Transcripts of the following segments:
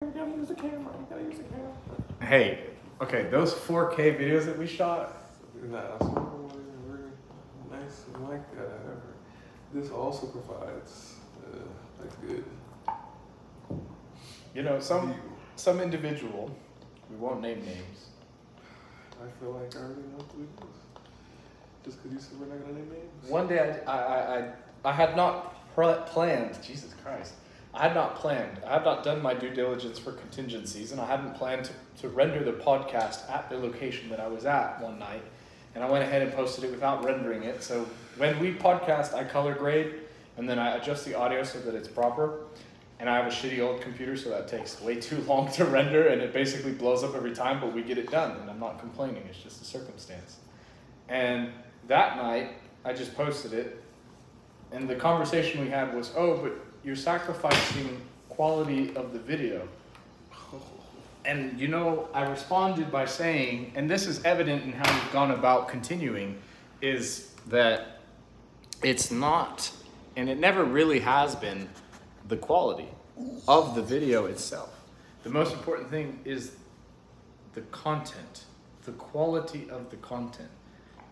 You gotta use the camera. You gotta use the camera. Hey, okay, those 4K videos that we shot. Nah, some of them weren't very nice and like that. However, this also provides like good. You know, some individual, we won't name names. I feel like I already know who it is. Just because you said we're not gonna name names. One day I had not planned. Jesus Christ. I had not done my due diligence for contingencies, and I hadn't planned to render the podcast at the location that I was at one night. And I went ahead and posted it without rendering it. So when we podcast, I color grade, and then I adjust the audio so that it's proper. And I have a shitty old computer, so that takes way too long to render, and it basically blows up every time, but we get it done, and I'm not complaining. It's just a circumstance. And that night, I just posted it, and the conversation we had was, oh, but you're sacrificing quality of the video. And you know, I responded by saying, and this is evident in how we've gone about continuing, is that it's not, and it never really has been, the quality of the video itself. The most important thing is the content, the quality of the content.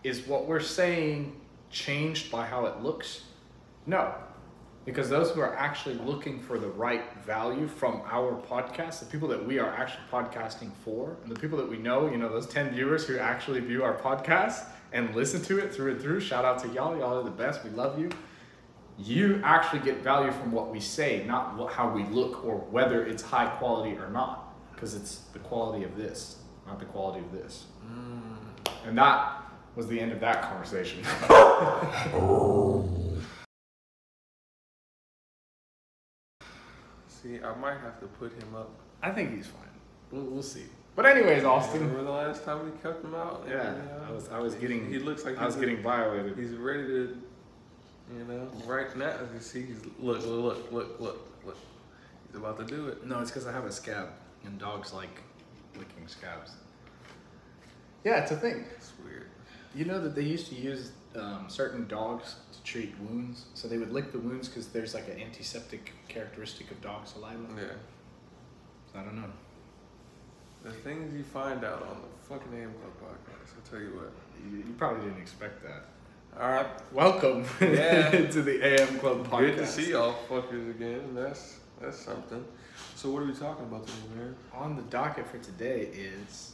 Is what we're saying changed by how it looks? No. Because those who are actually looking for the right value from our podcast, the people that we are actually podcasting for, and the people that we know, you know, those 10 viewers who actually view our podcast and listen to it through and through, shout out to y'all. Y'all are the best. We love you. You actually get value from what we say, not how we look or whether it's high quality or not. Because it's the quality of this, not the quality of this. And that was the end of that conversation. See, I might have to put him up. I think he's fine. We'll see. But anyways, Austin. Remember the last time we kept him out? Yeah, I was getting. He looks like I was getting violated. He's ready to, you know, right now. As you see, he's look. He's about to do it. No, it's because I have a scab, and dogs like licking scabs. Yeah, it's a thing. It's weird. You know that they used to use certain dogs to treat wounds, so they would lick the wounds because there's like an antiseptic characteristic of dog saliva. Yeah. So I don't know. The things you find out on the fucking AM Club podcast, I'll tell you what. You probably didn't expect that. All right. Welcome to the AM Club podcast. Good to see y'all fuckers again. That's something. So what are we talking about today, man? On the docket for today is...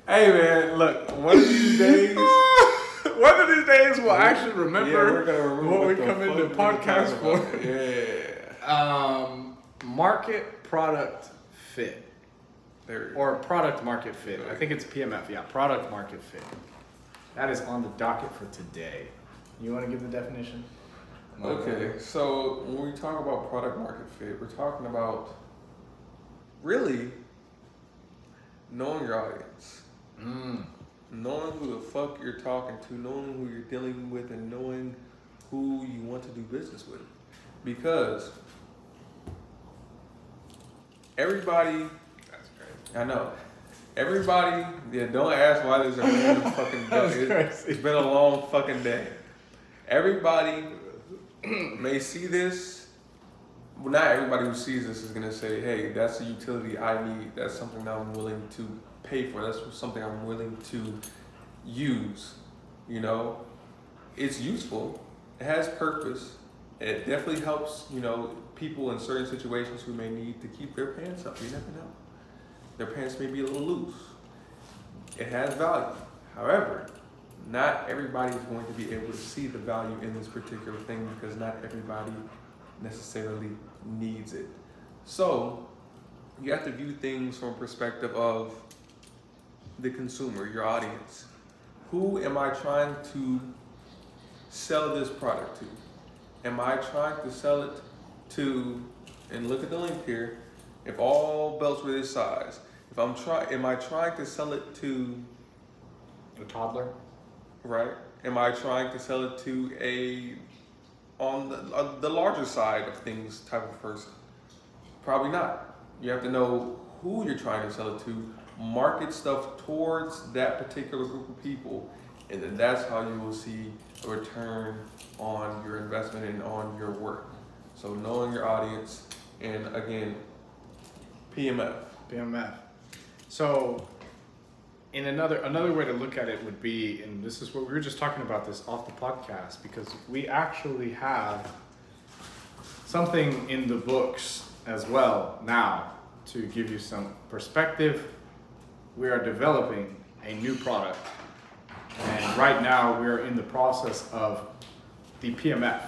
Hey man, look, one of these days we'll actually remember, what we come into podcast for. Yeah. Market product fit. Or product market fit. I think it's PMF, yeah, product market fit. That is on the docket for today. You want to give the definition? Okay, so when we talk about product market fit, we're talking about really knowing your audience. Knowing who the fuck you're talking to, knowing who you're dealing with, and knowing who you want to do business with. Because everybody, That's great. I know, everybody, yeah, don't ask why there's a random fucking day. It's been a long fucking day. Everybody may see this. Well, not everybody who sees this is gonna say, hey, that's a utility I need. That's something that I'm willing to pay for. That's something I'm willing to use. You know, it's useful. It has purpose. It definitely helps, you know, people in certain situations who may need to keep their pants up. You never know. Their pants may be a little loose. It has value. However, not everybody is going to be able to see the value in this particular thing because not everybody necessarily needs it. So you have to view things from a perspective of the consumer, your audience. Who am I trying to sell this product to? Am I trying to sell it to, and look at the link here, if all belts were this size, am I trying to sell it to a toddler? Right? Am I trying to sell it to on the larger side of things type of person? Probably not. You have to know who you're trying to sell it to, market stuff towards that particular group of people, And then that's how you will see a return on your investment and on your work. So knowing your audience, and again, PMF. PMF. So, in another way to look at it would be, and this is what we were just talking about this off the podcast, because we actually have something in the books as well now to give you some perspective. We are developing a new product, and right now we're in the process of the PMF,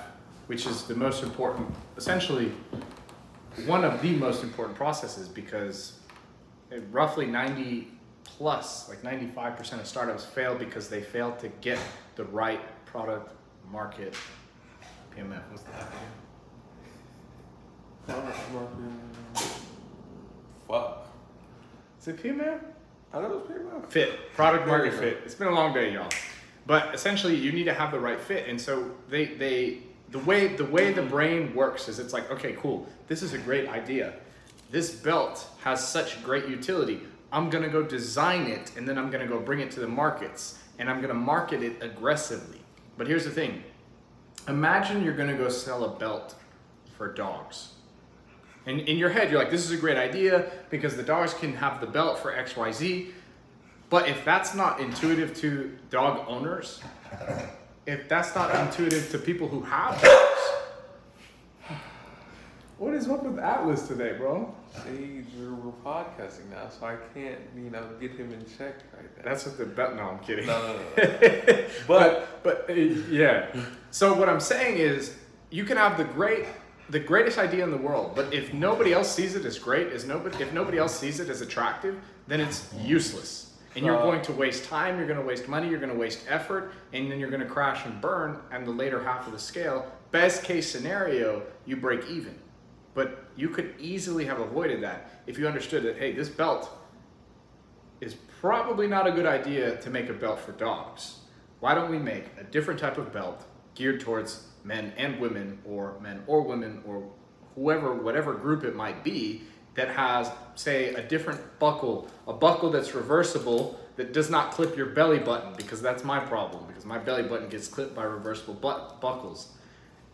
which is the most important, essentially one of the most important processes, because roughly 90 plus, like 95% of startups fail because they fail to get the right product market PMF. What's the Product market. Fuck. Is it PMF? I thought it was PMF. Fit. Product market fit. It's been a long day, y'all. But essentially, you need to have the right fit, and so the way the brain works is it's like, okay, cool. This is a great idea. This belt has such great utility. I'm gonna go design it, and then I'm gonna go bring it to the markets, and I'm gonna market it aggressively. But here's the thing. Imagine you're gonna go sell a belt for dogs. And in your head, you're like, this is a great idea because the dogs can have the belt for XYZ. But if that's not intuitive to dog owners, if that's not intuitive to people who have dogs, what is up with Atlas today, bro? See, we're podcasting now, so I can't, get him in check right now. That's what the belt. No, I'm kidding. No. but yeah. So what I'm saying is, you can have the greatest idea in the world, but if nobody else sees it as great, if nobody else sees it as attractive, then it's useless. And you're going to waste time, you're going to waste money, you're going to waste effort, and then you're going to crash and burn. And the later half of the scale, best case scenario, you break even. But you could easily have avoided that if you understood that, hey, this belt is probably not a good idea to make a belt for dogs. Why don't we make a different type of belt geared towards men and women, or men or women, or whoever, whatever group it might be, that has, say, a different buckle, a buckle that's reversible, that does not clip your belly button, because that's my problem, because my belly button gets clipped by reversible buckles.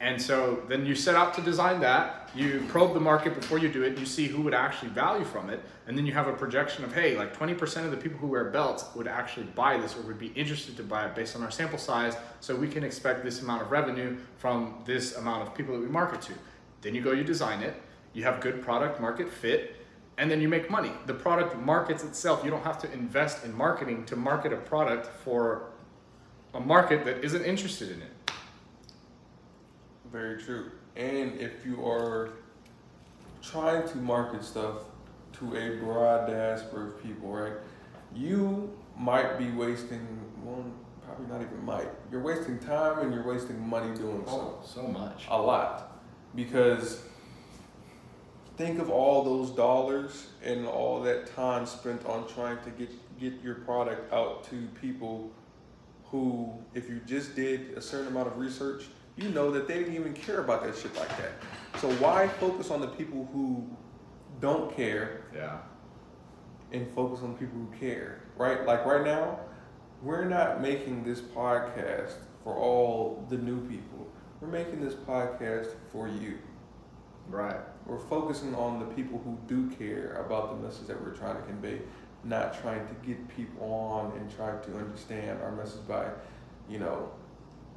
And so then you set out to design that, you probe the market before you do it, you see who would actually value from it, and then you have a projection of, hey, like 20% of the people who wear belts would actually buy this or would be interested to buy it based on our sample size, so we can expect this amount of revenue from this amount of people that we market to. Then you go, you design it, you have good product market fit, and then you make money. The product markets itself. You don't have to invest in marketing to market a product for a market that isn't interested in it. Very true. And if you are trying to market stuff to a broad diaspora of people, right, you might be wasting, well, probably not even might. You're wasting time and you're wasting money doing so. So much. A lot. Because think of all those dollars and all that time spent on trying to get your product out to people who, if you just did a certain amount of research, you know that they didn't even care about that shit like that. So why focus on the people who don't care? Yeah. And focus on the people who care, right? Like right now, we're not making this podcast for all the new people. We're making this podcast for you. Right. We're focusing on the people who do care about the message that we're trying to convey, not trying to get people on and try to understand our message by,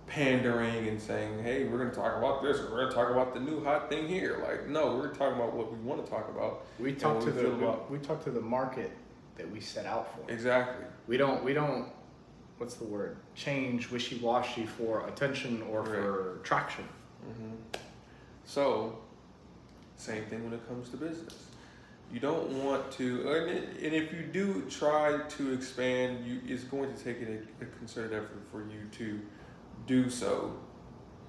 pandering and saying, hey, we're going to talk about this, or we're going to talk about the new hot thing here. Like, no, we're talking about what we want to talk about. We talk to the market that we set out for. Exactly. We don't what's the word? Change wishy-washy for attention or for traction. Mm-hmm. So, same thing when it comes to business. You don't want to, and if you do try to expand, it's going to take a concerted effort for you to do so.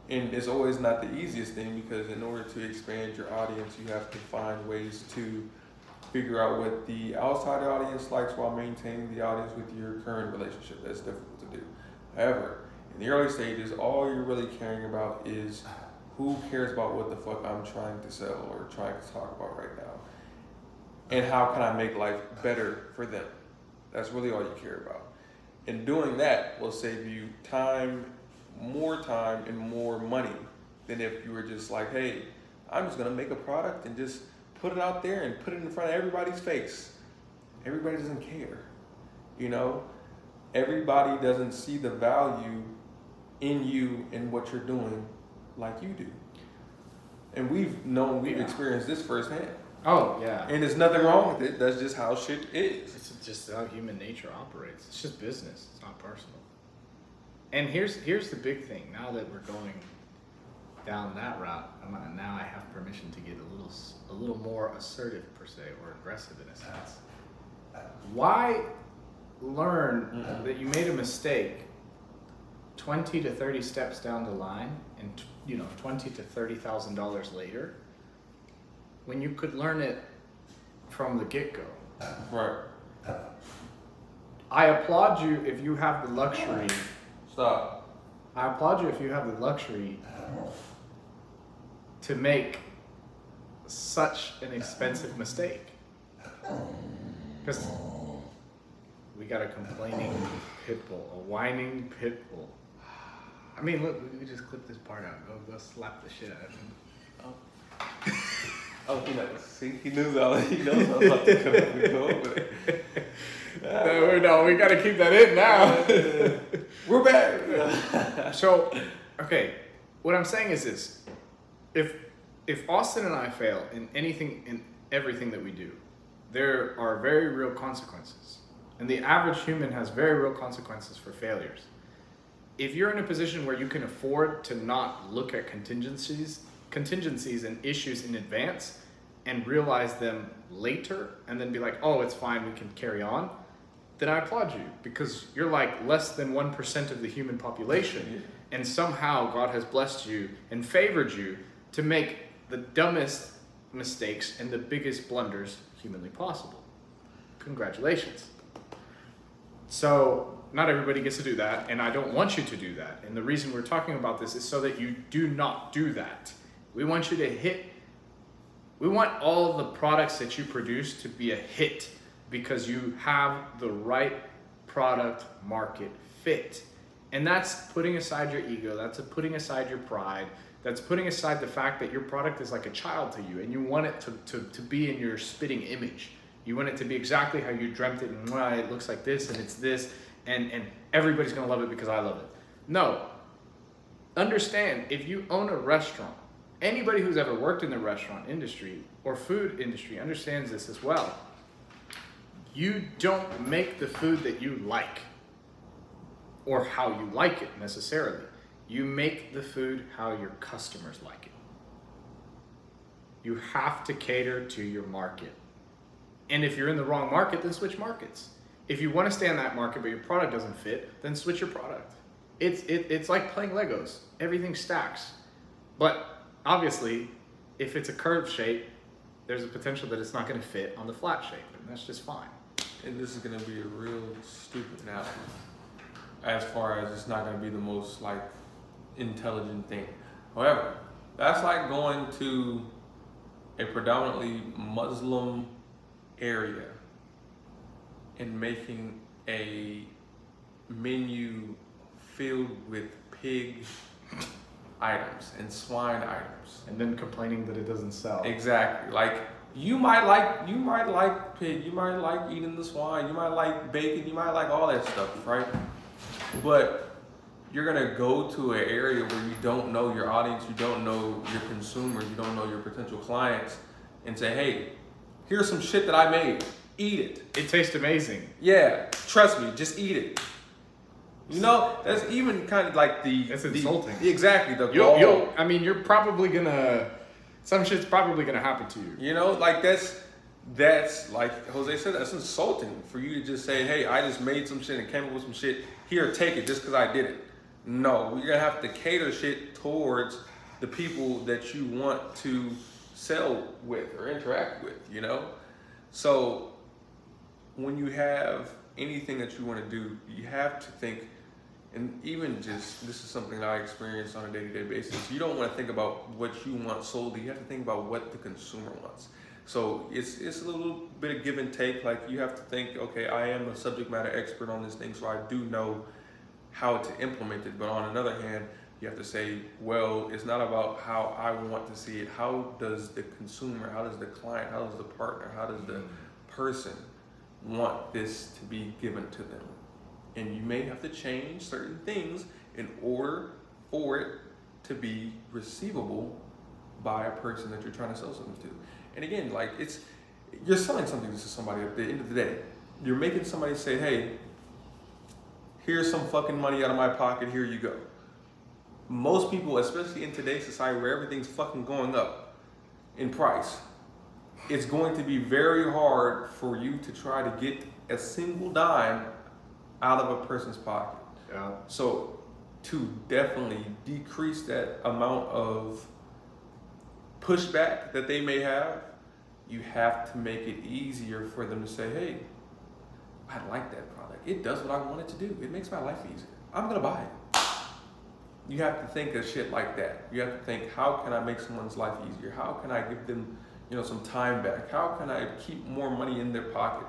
And it's always not the easiest thing, because in order to expand your audience, you have to find ways to figure out what the outside audience likes while maintaining the audience with your current relationship. That's difficult to do. However, in the early stages, all you're really caring about is who cares about what the fuck I'm trying to sell or trying to talk about right now, and how can I make life better for them. That's really all you care about. And doing that will save you time and more money than if you were just like, hey, I'm just gonna make a product and just put it out there and put it in front of everybody's face. Everybody doesn't care, you know? Everybody doesn't see the value in you and what you're doing like you do. And we've experienced this firsthand. Oh, yeah. And there's nothing wrong with it. That's just how shit is. It's just how human nature operates. It's just business. It's not personal. And here's the big thing. Now that we're going down that route, now I have permission to get a little more assertive per se, or aggressive in a sense. Why learn that you made a mistake 20 to 30 steps down the line and $20,000 to $30,000 later when you could learn it from the get-go? Right. I applaud you if you have the luxury. Stop. I applaud you if you have the luxury to make such an expensive mistake. Because we got a complaining pit bull, a whining pit bull. I mean, look, we just clip this part out. Go slap the shit out of him. Oh, he knows I was about to go over it. No, we got to keep that in now. We're back. So, okay, what I'm saying is this: if Austin and I fail in everything that we do, there are very real consequences, and the average human has very real consequences for failures. If you're in a position where you can afford to not look at contingencies and issues in advance and realize them later and then be like, oh, it's fine, we can carry on, then I applaud you, because you're like less than 1% of the human population, and somehow God has blessed you and favored you to make the dumbest mistakes and the biggest blunders humanly possible. Congratulations. So not everybody gets to do that, and I don't want you to do that. And the reason we're talking about this is so that you do not do that. We want you to we want all the products that you produce to be a hit because you have the right product market fit. And that's putting aside your ego, that's putting aside your pride, that's putting aside the fact that your product is like a child to you and you want it to be in your spitting image. You want it to be exactly how you dreamt it, and well, it looks like this and it's this, and everybody's gonna love it because I love it. No. Understand, if you own a restaurant, anybody who's ever worked in the restaurant industry or food industry understands this as well. You don't make the food that you like or how you like it necessarily. You make the food how your customers like it. You have to cater to your market. And if you're in the wrong market, then switch markets. If you want to stay in that market but your product doesn't fit, then switch your product. It's like playing Legos. Everything stacks. But obviously, if it's a curved shape, there's a potential that it's not going to fit on the flat shape, and that's just fine. And this is going to be a real stupid analogy, as far as it's not going to be the most like intelligent thing. However, that's like going to a predominantly Muslim area and making a menu filled with pig items and swine items, and then complaining that it doesn't sell. Exactly. Like you might like pig, you might like eating the swine, you might like bacon, you might like all that stuff, right? But you're gonna go to an area where you don't know your audience, you don't know your consumers, you don't know your potential clients, and say, hey, here's some shit that I made. Eat it. It tastes amazing. Yeah, trust me, just eat it. You know, that's even kind of like That's insulting. Exactly. You're probably gonna, some shit's probably gonna happen to you. You know, like that's like Jose said, that's insulting for you to just say, hey, I just made some shit and came up with some shit. Here, take it just because I did it. No, you're gonna have to cater shit towards the people that you want to sell with or interact with, you know? So when you have anything that you want to do, you have to think, and even just, this is something that I experience on a day-to-day basis, you don't want to think about what you want solely, you have to think about what the consumer wants. So it's a little bit of give and take. Like you have to think, okay, I am a subject matter expert on this thing, so I do know how to implement it. But on another hand, you have to say, well, it's not about how I want to see it. How does the consumer, how does the client, how does the partner, how does the person want this to be given to them? And you may have to change certain things in order for it to be receivable by a person that you're trying to sell something to. And again, like you're selling something to somebody at the end of the day. You're making somebody say, hey, here's some fucking money out of my pocket, here you go. Most people, especially in today's society where everything's fucking going up in price, it's going to be very hard for you to try to get a single dime out of a person's pocket. Yeah. So to definitely decrease that amount of pushback that they may have, you have to make it easier for them to say, hey, I like that product. It does what I want it to do. It makes my life easier. I'm gonna buy it. You have to think of shit like that. You have to think, how can I make someone's life easier? How can I give them, some time back? How can I keep more money in their pocket?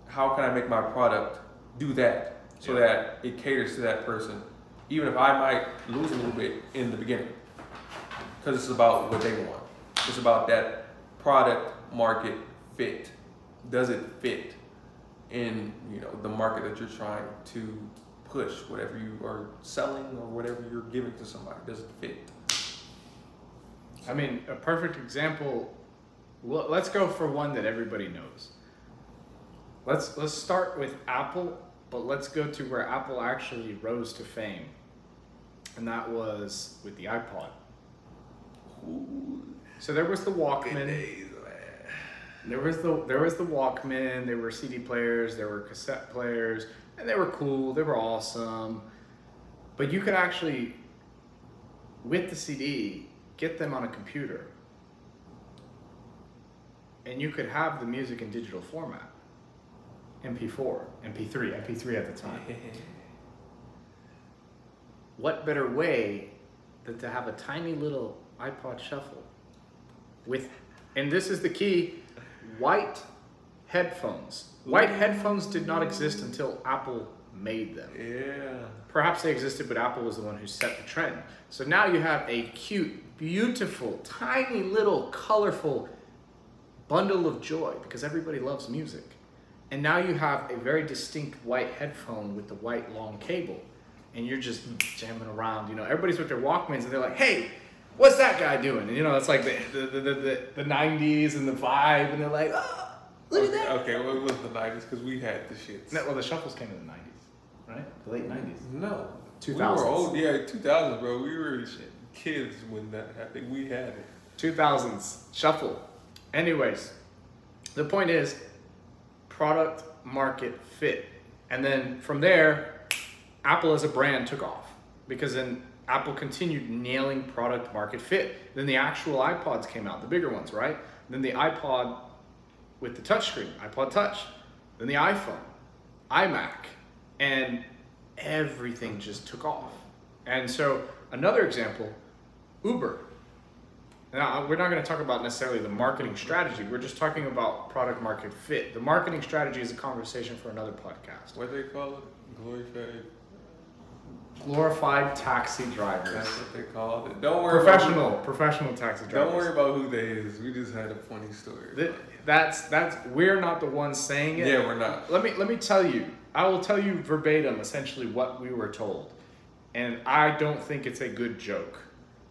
How can I make my product do that so that it caters to that person, even if I might lose a little bit in the beginning? Because it's about what they want. It's about that product market fit. Does it fit in the market that you're trying to push? Whatever you are selling or whatever you're giving to somebody, does it fit? I mean, a perfect example. Let's go for one that everybody knows. Let's start with Apple, but let's go to where Apple actually rose to fame, and that was with the iPod. Ooh, so there was the Walkman. good days, man. There was the Walkman. There were CD players. There were cassette players, and they were cool. They were awesome. But you could actually, with the CD, get them on a computer, and you could have the music in digital format. MP4, MP3 at the time. What better way than to have a tiny little iPod Shuffle with, and this is the key, white headphones. White headphones did not exist until Apple made them. Yeah. Perhaps they existed, but Apple was the one who set the trend. So now you have a cute, beautiful, tiny little colorful bundle of joy, because everybody loves music. And now you have a very distinct white headphone with the white long cable, and you're just jamming around. Everybody's with their Walkmans, and they're like, "Hey, what's that guy doing?" And it's like the 90s and the vibe, and they're like, "Oh, look at that." Okay, well, it was the 90s because we had the shits. No, well, the shuffles came in the 90s, right? The late 90s. No, 2000s. We were old. Yeah, 2000s, bro. We were kids when that happened. We had it. 2000s shuffle. Anyways, the point is, product market fit. And then from there, Apple as a brand took off, because then Apple continued nailing product market fit. Then the actual iPods came out, the bigger ones, right? Then the iPod with the touchscreen, iPod Touch. Then the iPhone, iMac, and everything just took off. And so another example, Uber. Now, we're not going to talk about necessarily the marketing strategy. We're just talking about product market fit. The marketing strategy is a conversation for another podcast. What do they call it? Glorified taxi drivers. That's what they called it. Don't worry. Professional taxi drivers. Don't worry about who they is. We just had a funny story. That's we're not the ones saying it. Yeah, we're not. Let me tell you. I will tell you verbatim, essentially what we were told, and I don't think it's a good joke.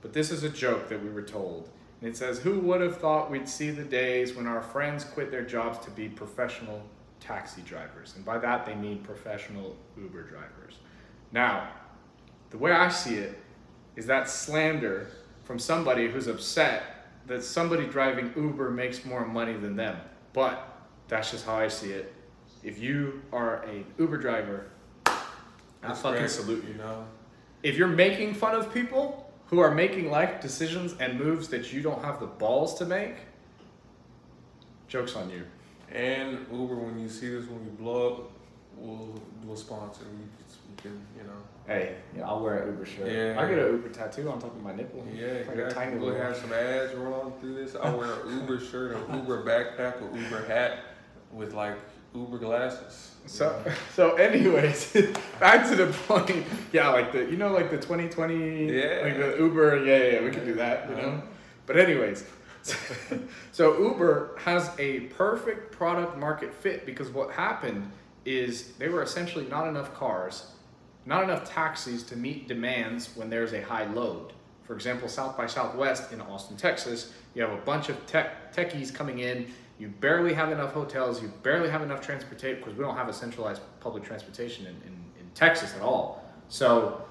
But this is a joke that we were told. And it says, "Who would have thought we'd see the days when our friends quit their jobs to be professional taxi drivers?" And by that, they mean professional Uber drivers. Now, the way I see it is that slander from somebody who's upset that somebody driving Uber makes more money than them. But that's just how I see it. If you are an Uber driver, I fucking salute you. If you're making fun of people who are making life decisions and moves that you don't have the balls to make, joke's on you. And Uber, when you see this, when we blow up, we'll sponsor. can, Hey, I'll wear an Uber shirt. Yeah. I get an Uber tattoo on top of my nipple. Yeah, Like exactly. a tiny We'll little have some ads roll on through this. I'll wear an Uber shirt, an Uber backpack, an Uber hat with like Uber glasses. So anyways, back to the point. Yeah, like the 2020, like the Uber. Yeah, we can do that, But anyways, so Uber has a perfect product market fit because what happened is they were essentially not enough cars, not enough taxis to meet demands when there's a high load. For example, South by Southwest in Austin, Texas, you have a bunch of techies coming in. You barely have enough hotels. You barely have enough transportation because we don't have a centralized public transportation in Texas at all. So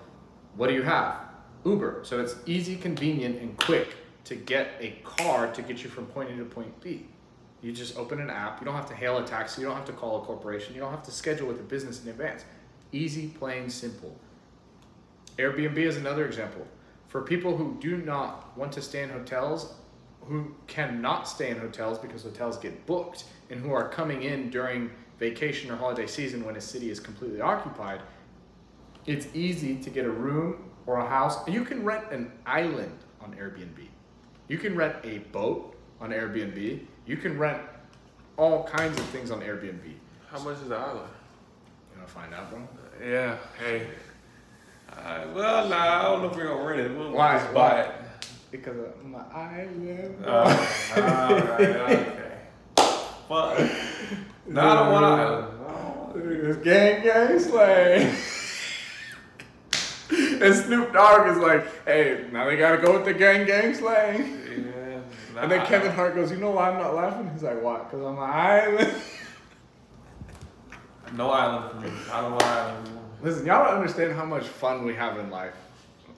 what do you have? Uber. So it's easy, convenient, and quick to get a car to get you from point A to point B. You just open an app. You don't have to hail a taxi. You don't have to call a corporation. You don't have to schedule with a business in advance. Easy, plain, simple. Airbnb is another example. For people who do not want to stay in hotels, who cannot stay in hotels because hotels get booked, and who are coming in during vacation or holiday season when a city is completely occupied, it's easy to get a room or a house. You can rent an island on Airbnb. You can rent a boat on Airbnb. You can rent all kinds of things on Airbnb. How much is the island? You want to find out, bro? Yeah. Hey. Well, I don't know if we're gonna rent it. We'll Why? just buy it. Because of my island. Alright, okay. Fuck. No, I don't want island. It's gang slang. And Snoop Dogg is like, hey, now they gotta go with the gang slang. Yeah. And then Kevin Hart goes, you know why I'm not laughing? He's like, what? Because I'm an island. No island for me. I don't want island anymore. Listen, y'all don't understand how much fun we have in life.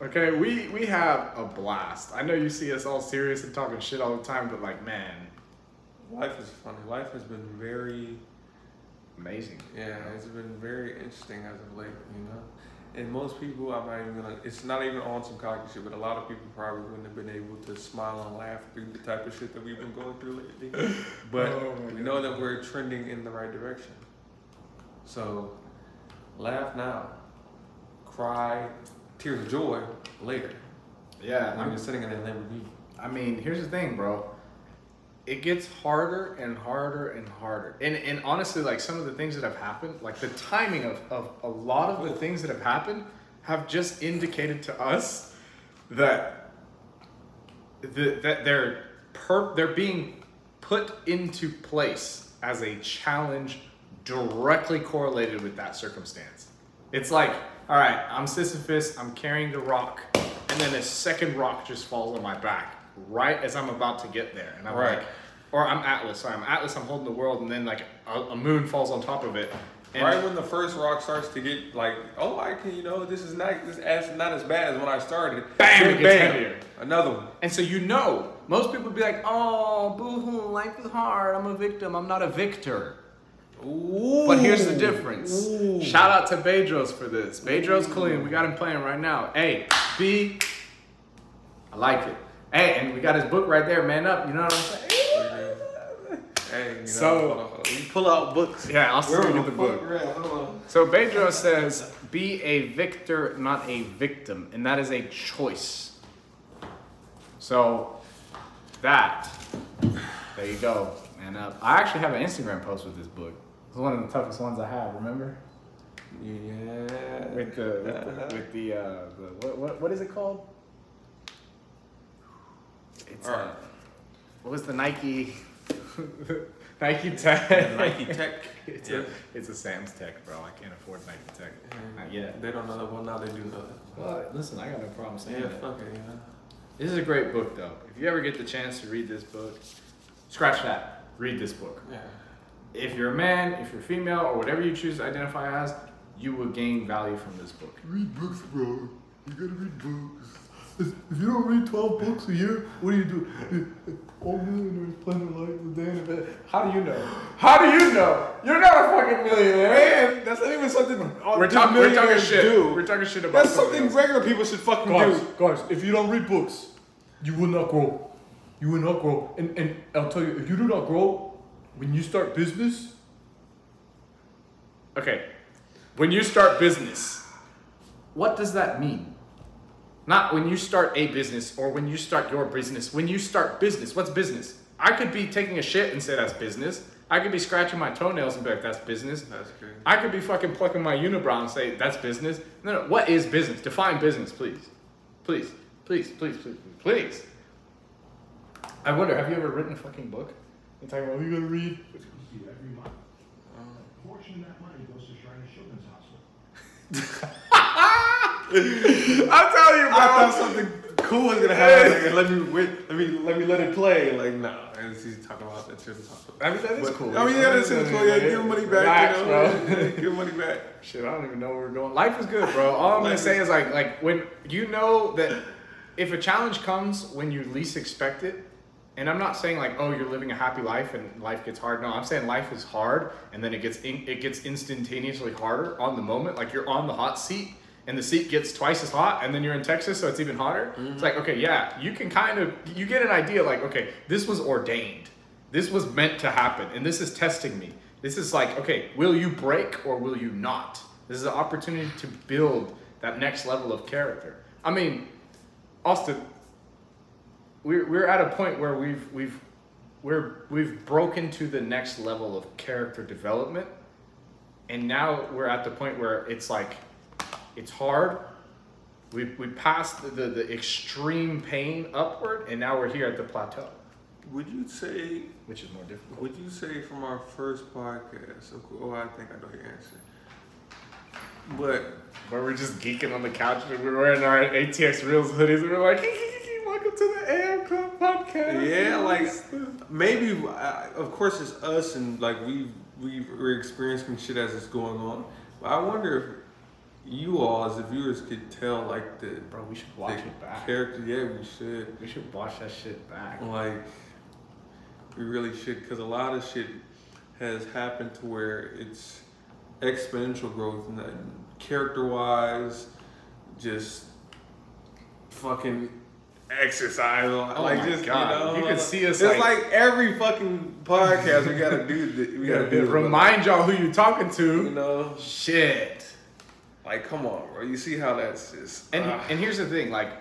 Okay, we have a blast. I know you see us all serious and talking shit all the time, but like, man. Life is funny. Life has been very amazing. Yeah, it's been very interesting as of late, And most people, I'm not even gonna, it's not even on some cocky shit, but a lot of people probably wouldn't have been able to smile and laugh through the type of shit that we've been going through lately. But we know that we're trending in the right direction. So, laugh now, cry, tears of joy later. Yeah. I'm just sitting in a Lamborghini. I mean, here's the thing, bro. It gets harder and harder and harder. And honestly, like some of the things that have happened, like the timing of a lot of the things that have happened have just indicated to us that they're being put into place as a challenge directly correlated with that circumstance. It's like, all right, I'm Sisyphus, I'm carrying the rock, and then a second rock just falls on my back right as I'm about to get there. And I'm like, or I'm Atlas, I'm holding the world, and then like a moon falls on top of it. And right when the first rock starts to get like, oh, I can, this is not as bad as when I started. Bam, it gets heavier. Another one. And so most people would be like, oh, boo-hoo, life is hard, I'm a victim, I'm not a victor. Ooh. But here's the difference. Ooh. Shout out to Bedros for this. Bedros clean. We got him playing right now. Hey, B, I like it. Hey, and we got his book right there, Man Up. You know what I'm saying? Hey, so we pull out books. Yeah, I'll still get the book. So Bedros says, be a victor, not a victim. And that is a choice. So there you go. Man Up. I actually have an Instagram post with this book. It's one of the toughest ones I have, remember? Yeah. With the what is it called? It's what was the Nike Nike Tech? Nike Tech. It's a Sam's Tech, bro. I can't afford Nike Tech. Not yet. They don't know that. Well, now they do know that. Well, listen, I got no problem saying that. Fuck it, This is a great book, though. If you ever get the chance to read this book, scratch that. Read this book. Yeah. If you're a man, if you're female, or whatever you choose to identify as, you will gain value from this book. Read books, bro. You gotta read books. If you don't read 12 books a year, what do you do? All millionaires plan their life the day in bed. How do you know? How do you know? You're not a fucking millionaire. Man, that's not even something we're talking shit. Do. We're talking shit about that's something regular people should fucking do. Guys, if you don't read books, you will not grow. You will not grow. And I'll tell you, if you do not grow, when you start business. Okay. When you start business, what does that mean? Not when you start a business or when you start your business. When you start business, what's business? I could be taking a shit and say that's business. I could be scratching my toenails and be like, that's business. That's crazy. I could be fucking plucking my unibrow and say, that's business. No, what is business? Define business, please. Please, please, please, please, please. I wonder, have you ever written a fucking book? You're talking about, you gotta read? Every month. A portion of that money goes to Shrine Children's Hospital. I'm telling you, bro. I thought something cool was gonna happen. Like, let me let it play. Like, no, he's talking about that children's hospital. I mean, that is cool. I mean, yeah, that seems cool. Yeah, give him money back. Relax, bro. Give him money back. Shit, I don't even know where we're going. Life is good, bro. All I'm gonna say is like when you know that if a challenge comes when you least expect it, and I'm not saying like, oh, you're living a happy life and life gets hard. No, I'm saying life is hard and then it gets instantaneously harder on the moment. Like you're on the hot seat and the seat gets twice as hot and then you're in Texas, so it's even hotter. Mm-hmm. It's like, okay, yeah, you can you get an idea like, okay, this was ordained. This was meant to happen and this is testing me. This is like, okay, will you break or will you not? This is an opportunity to build that next level of character. I mean, Austin, we're at a point where we've broken to the next level of character development, and now we're at the point where it's like it's hard. We passed the extreme pain upward, and now we're here at the plateau. Would you say, which is more difficult? Would you say from our first podcast? Oh, I think I know your answer. But where we're just geeking on the couch and we're wearing our ATX Reels hoodies, and we're like, welcome to the AM Club podcast. Yeah, like maybe, of course, it's us, and like we're experiencing shit as it's going on. But I wonder if you all, as the viewers, could tell like the bro, we should watch it back. Character, yeah, we should. We should watch that shit back. Like we really should, because a lot of shit has happened to where it's exponential growth, and character-wise, just fucking exercise. Oh like, my just God. You can see us. It's like every fucking podcast we gotta do. We gotta do. Remind y'all who you talking to. You know, shit. Like, come on, bro. You see how that's just. And here's the thing, like,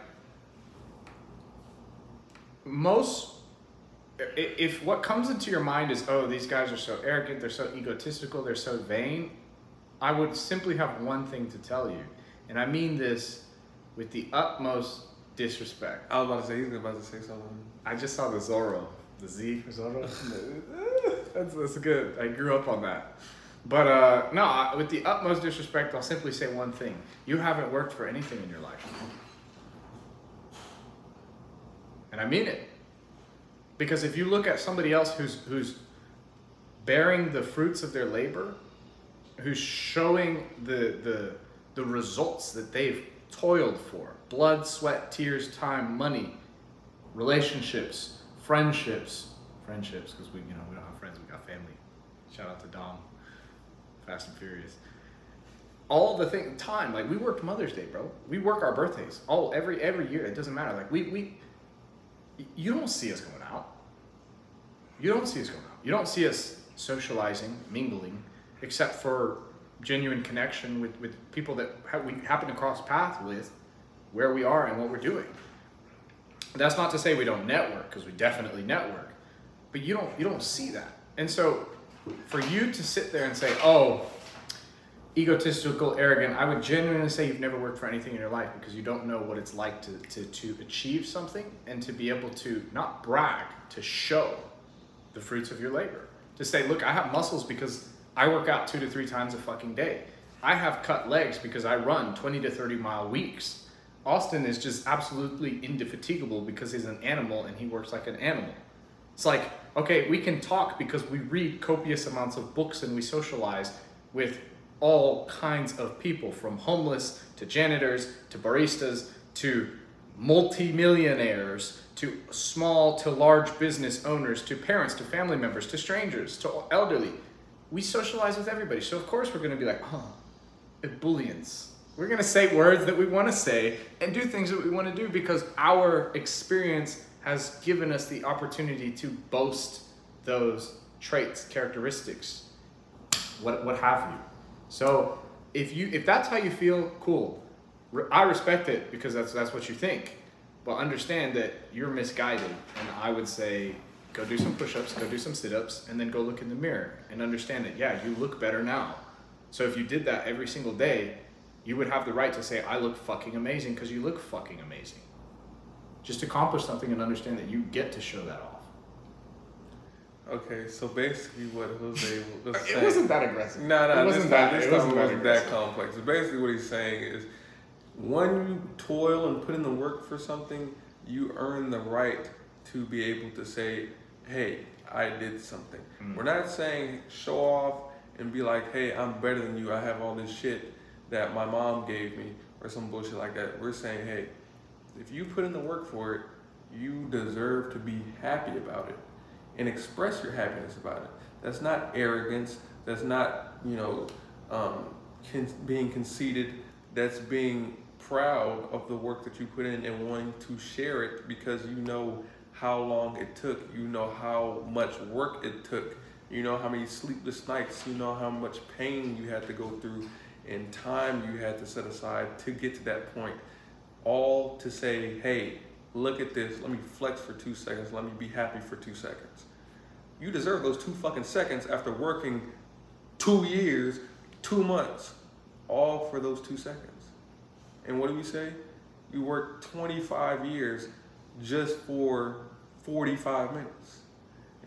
if what comes into your mind is, oh, these guys are so arrogant, they're so egotistical, they're so vain, I would simply have one thing to tell you, and I mean this with the utmost disrespect. I was about to say, he's about to say something. I just saw the Zorro. The Z for Zorro? that's good. I grew up on that. But no, with the utmost disrespect, I'll simply say one thing. You haven't worked for anything in your life. And I mean it. Because if you look at somebody else who's bearing the fruits of their labor, who's showing the results that they've toiled for, blood, sweat, tears, time, money, relationships, friendships, because we don't have friends, we got family. Shout out to Dom, Fast and Furious. All the thing, time, like we work Mother's Day, bro. We work our birthdays, every year. It doesn't matter. Like you don't see us going out. You don't see us going out. You don't see us socializing, mingling, except for genuine connection with people that we happen to cross paths with, where we are and what we're doing. That's not to say we don't network, because we definitely network, but you don't see that. And so for you to sit there and say, oh, egotistical, arrogant, I would genuinely say you've never worked for anything in your life, because you don't know what it's like to achieve something and to be able to not brag, to show the fruits of your labor. To say, look, I have muscles because I work out 2 to 3 times a fucking day. I have cut legs because I run 20 to 30 mile weeks. Austin is just absolutely indefatigable because he's an animal and he works like an animal. It's like, okay, we can talk because we read copious amounts of books and we socialize with all kinds of people, from homeless to janitors to baristas to multi-millionaires to small to large business owners to parents to family members to strangers to elderly. We socialize with everybody. So of course we're going to be like, ebullience. We're going to say words that we want to say and do things that we want to do because our experience has given us the opportunity to boast those traits, characteristics, what have you. So if that's how you feel, cool. I respect it because that's what you think. But understand that you're misguided. And I would say, go do some push-ups, go do some sit-ups, and then go look in the mirror and understand that, yeah, you look better now. So if you did that every single day, you would have the right to say, I look fucking amazing, because you look fucking amazing. Just accomplish something and understand that you get to show that off. Okay, so basically what Jose was saying... It wasn't that aggressive. No, it wasn't wasn't that complex. So basically what he's saying is, when you toil and put in the work for something, you earn the right to be able to say, hey, I did something. We're not saying show off and be like, hey, I'm better than you, I have all this shit that my mom gave me, or some bullshit like that. We're saying, hey, if you put in the work for it, you deserve to be happy about it and express your happiness about it. That's not arrogance, that's not, you know, being conceited, that's being proud of the work that you put in and wanting to share it because you know how long it took, you know how much work it took, you know how many sleepless nights, you know how much pain you had to go through and time you had to set aside to get to that point. All to say, hey, look at this, let me flex for 2 seconds, let me be happy for 2 seconds. You deserve those 2 fucking seconds after working 2 years, 2 months, all for those 2 seconds. And what do we say? You worked 25 years just for 45 minutes.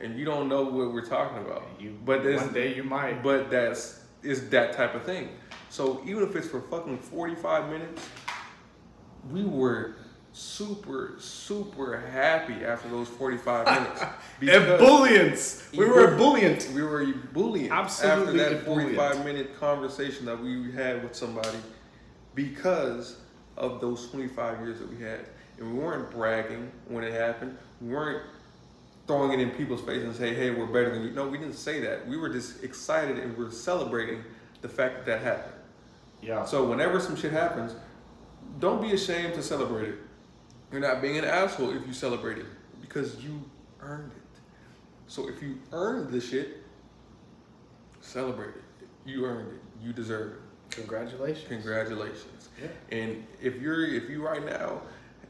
And you don't know what we're talking about. But one day you might. But it's that type of thing. So even if it's for fucking 45 minutes, we were super, super happy after those 45 minutes. Ebullience. We were ebullient. We were ebullient. Absolutely after that ebullient. 45-minute conversation that we had with somebody because of those 25 years that we had. And we weren't bragging when it happened. We weren't throwing it in people's faces and say, hey, we're better than you. No, we didn't say that. We were just excited and we were celebrating the fact that happened. Yeah. So whenever some shit happens, don't be ashamed to celebrate it. You're not being an asshole if you celebrate it because you earned it. So if you earned the shit, celebrate it. You earned it. You deserve it. Congratulations. Congratulations. Yeah. And if you right now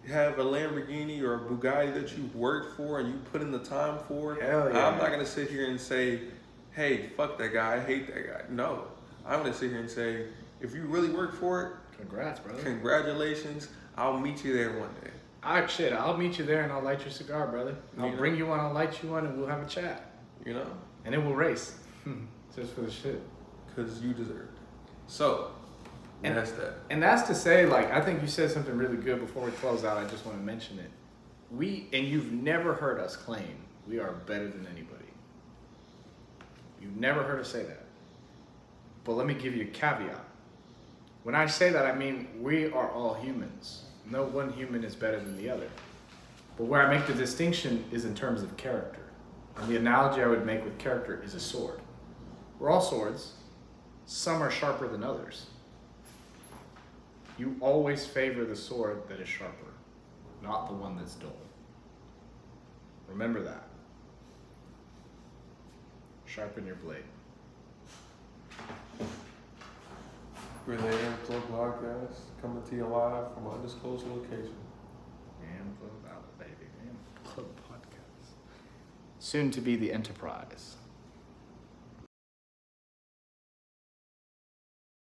have a Lamborghini or a Bugatti that you worked for and you put in the time for, hell yeah. I'm not gonna sit here and say, hey, fuck that guy, I hate that guy. No, I'm gonna sit here and say, if you really work for it, congrats, brother. Congratulations. I'll meet you there one day. I'll meet you there and I'll light your cigar, brother. I'll bring you one, I'll light you one, and we'll have a chat. You know? And then we'll race. Just for the shit. Because you deserve it. So, and that's that. And that's to say, like, I think you said something really good before we close out. I just want to mention it. And you've never heard us claim we are better than anybody. You've never heard us say that. But let me give you a caveat. When I say that, I mean we are all humans. No one human is better than the other. But where I make the distinction is in terms of character. And the analogy I would make with character is a sword. We're all swords. Some are sharper than others. You always favor the sword that is sharper, not the one that's dull. Remember that. Sharpen your blade. We're the Airplug Podcast, coming to you live from an undisclosed location. Airplug out, baby. Airplug Podcast. Soon to be the Enterprise.